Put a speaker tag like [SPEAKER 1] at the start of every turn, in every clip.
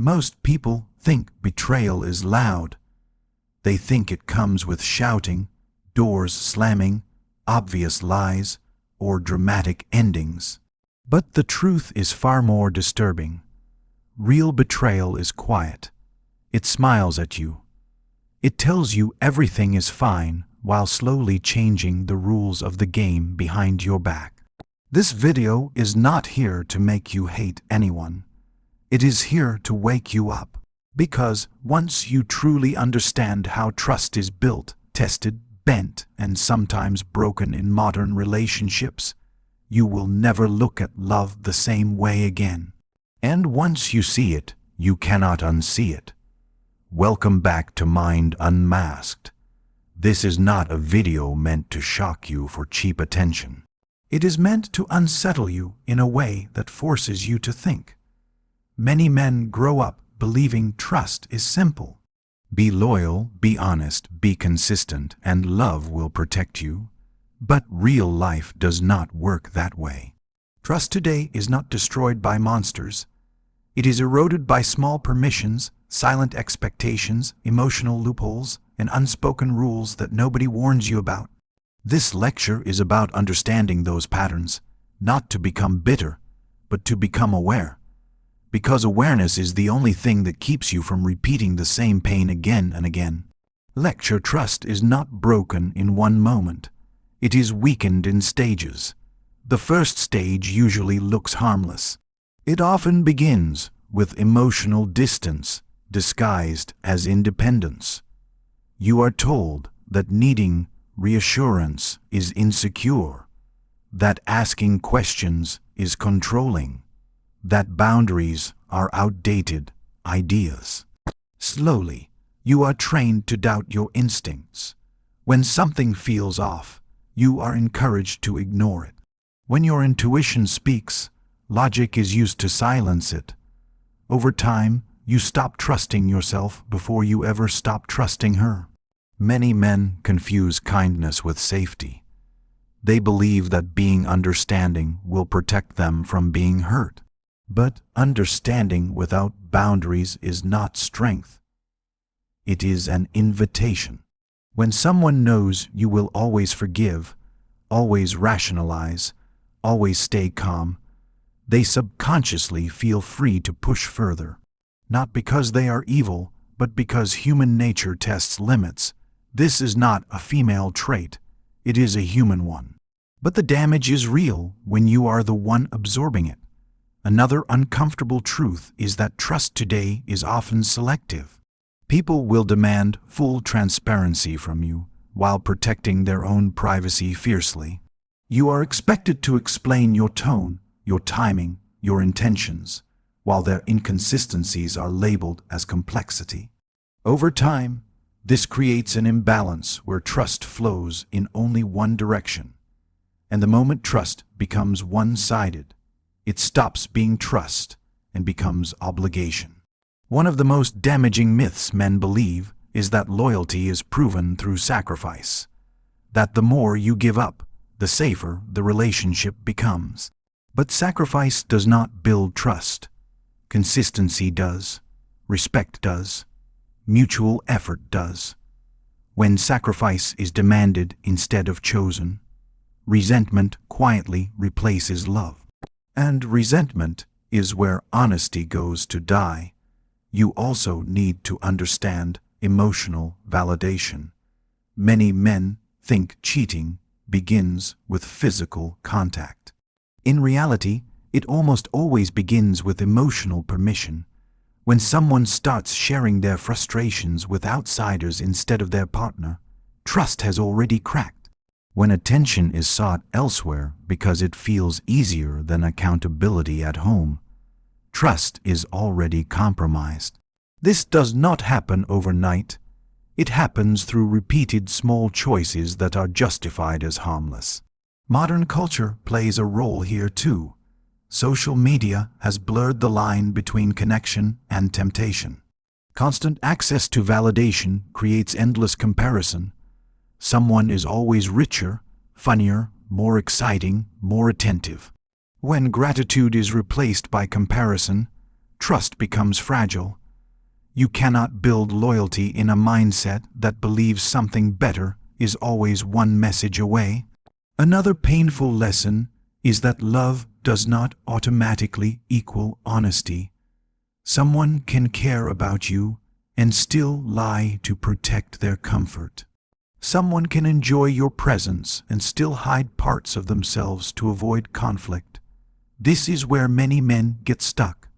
[SPEAKER 1] Most people think betrayal is loud. They think it comes with shouting, doors slamming, obvious lies, or dramatic endings. But the truth is far more disturbing. Real betrayal is quiet. It smiles at you. It tells you everything is fine while slowly changing the rules of the game behind your back. This video is not here to make you hate anyone. It is here to wake you up. Because once you truly understand how trust is built, tested, bent, and sometimes broken in modern relationships, you will never look at love the same way again. And once you see it, you cannot unsee it. Welcome back to Mind Unmasked. This is not a video meant to shock you for cheap attention. It is meant to unsettle you in a way that forces you to think. Many men grow up believing trust is simple. Be loyal, be honest, be consistent, and love will protect you. But real life does not work that way. Trust today is not destroyed by monsters. It is eroded by small permissions, silent expectations, emotional loopholes, and unspoken rules that nobody warns you about. This lecture is about understanding those patterns, not to become bitter, but to become aware. Because awareness is the only thing that keeps you from repeating the same pain again and again. Lecture trust is not broken in one moment. It is weakened in stages. The first stage usually looks harmless. It often begins with emotional distance, disguised as independence. You are told that needing reassurance is insecure, that asking questions is controlling, that boundaries are outdated ideas. Slowly, you are trained to doubt your instincts. When something feels off, you are encouraged to ignore it. When your intuition speaks, logic is used to silence it. Over time, you stop trusting yourself before you ever stop trusting her. Many men confuse kindness with safety. They believe that being understanding will protect them from being hurt. But understanding without boundaries is not strength. It is an invitation. When someone knows you will always forgive, always rationalize, always stay calm, they subconsciously feel free to push further. Not because they are evil, but because human nature tests limits. This is not a female trait. It is a human one. But the damage is real when you are the one absorbing it. Another uncomfortable truth is that trust today is often selective. People will demand full transparency from you while protecting their own privacy fiercely. You are expected to explain your tone, your timing, your intentions, while their inconsistencies are labeled as complexity. Over time, this creates an imbalance where trust flows in only one direction. And the moment trust becomes one-sided, it stops being trust and becomes obligation. One of the most damaging myths men believe is that loyalty is proven through sacrifice. That the more you give up, the safer the relationship becomes. But sacrifice does not build trust. Consistency does. Respect does. Mutual effort does. When sacrifice is demanded instead of chosen, resentment quietly replaces love. And resentment is where honesty goes to die. You also need to understand emotional validation. Many men think cheating begins with physical contact. In reality, it almost always begins with emotional permission. When someone starts sharing their frustrations with outsiders instead of their partner, trust has already cracked. When attention is sought elsewhere because it feels easier than accountability at home, trust is already compromised. This does not happen overnight. It happens through repeated small choices that are justified as harmless. Modern culture plays a role here too. Social media has blurred the line between connection and temptation. Constant access to validation creates endless comparison. Someone is always richer, funnier, more exciting, more attentive. When gratitude is replaced by comparison, trust becomes fragile. You cannot build loyalty in a mindset that believes something better is always one message away. Another painful lesson is that love does not automatically equal honesty. Someone can care about you and still lie to protect their comfort. Someone can enjoy your presence and still hide parts of themselves to avoid conflict. This is where many men get stuck.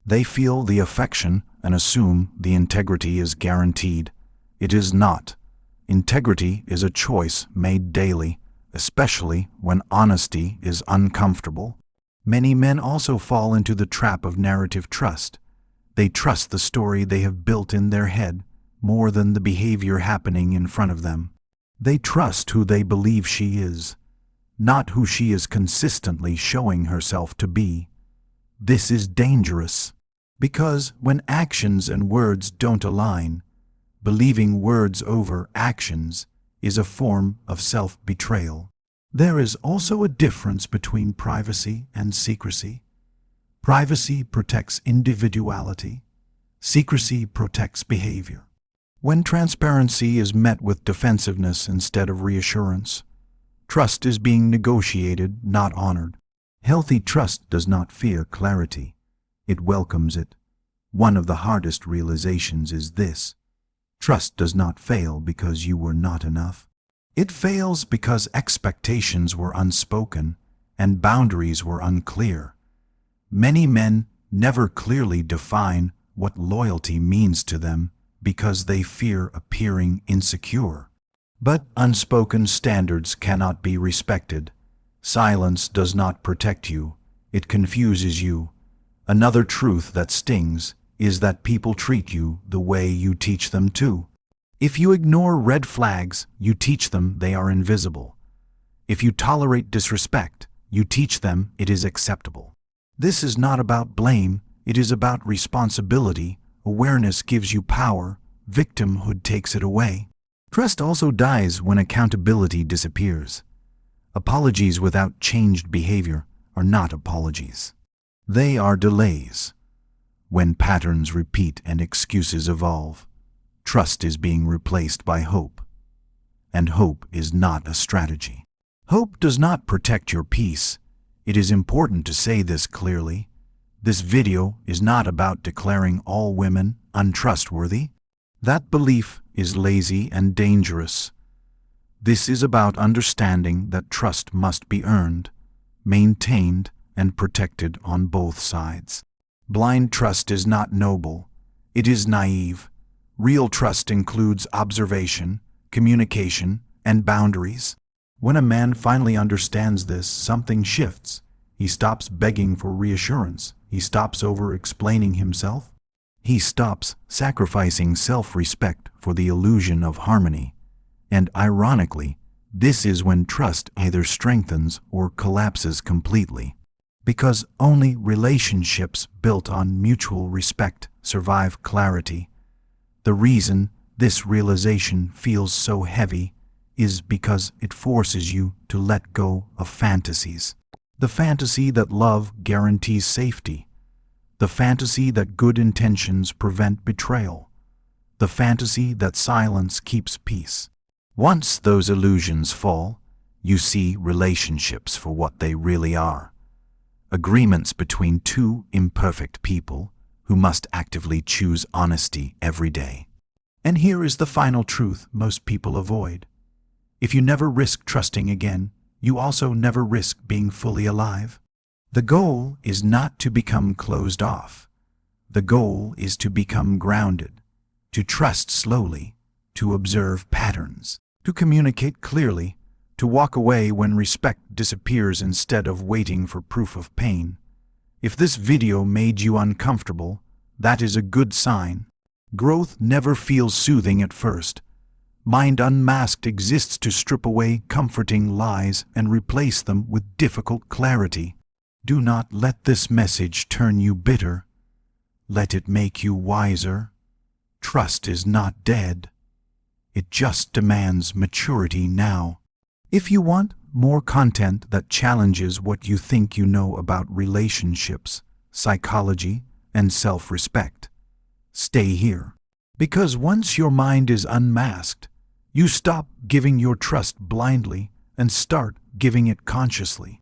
[SPEAKER 1] They feel the affection and assume the integrity is guaranteed. It is not. Integrity is a choice made daily, especially when honesty is uncomfortable. Many men also fall into the trap of narrative trust. They trust the story they have built in their head more than the behavior happening in front of them. They trust who they believe she is, not who she is consistently showing herself to be. This is dangerous, because when actions and words don't align, believing words over actions is a form of self-betrayal. There is also a difference between privacy and secrecy. Privacy protects individuality. Secrecy protects behavior. When transparency is met with defensiveness instead of reassurance, trust is being negotiated, not honored. Healthy trust does not fear clarity. It welcomes it. One of the hardest realizations is this: trust does not fail because you were not enough. It fails because expectations were unspoken and boundaries were unclear. Many men never clearly define what loyalty means to them because they fear appearing insecure. But unspoken standards cannot be respected. Silence does not protect you, it confuses you. Another truth that stings is that people treat you the way you teach them to. If you ignore red flags, you teach them they are invisible. If you tolerate disrespect, you teach them it is acceptable. This is not about blame, it is about responsibility. Awareness gives you power, victimhood takes it away. Trust also dies when accountability disappears. Apologies without changed behavior are not apologies. They are delays. When patterns repeat and excuses evolve, trust is being replaced by hope. And hope is not a strategy. Hope does not protect your peace. It is important to say this clearly. This video is not about declaring all women untrustworthy. That belief is lazy and dangerous. This is about understanding that trust must be earned, maintained, and protected on both sides. Blind trust is not noble. It is naive. Real trust includes observation, communication, and boundaries. When a man finally understands this, something shifts. He stops begging for reassurance. He stops over-explaining himself. He stops sacrificing self-respect for the illusion of harmony. And ironically, this is when trust either strengthens or collapses completely. Because only relationships built on mutual respect survive clarity. The reason this realization feels so heavy is because it forces you to let go of fantasies. The fantasy that love guarantees safety. The fantasy that good intentions prevent betrayal. The fantasy that silence keeps peace. Once those illusions fall, you see relationships for what they really are. Agreements between two imperfect people who must actively choose honesty every day. And here is the final truth most people avoid. If you never risk trusting again, you also never risk being fully alive. The goal is not to become closed off. The goal is to become grounded, to trust slowly, to observe patterns, to communicate clearly, to walk away when respect disappears instead of waiting for proof of pain. If this video made you uncomfortable, that is a good sign. Growth never feels soothing at first. Mind Unmasked exists to strip away comforting lies and replace them with difficult clarity. Do not let this message turn you bitter. Let it make you wiser. Trust is not dead. It just demands maturity now. If you want more content that challenges what you think you know about relationships, psychology, and self-respect. Stay here. Because once your mind is unmasked, you stop giving your trust blindly and start giving it consciously.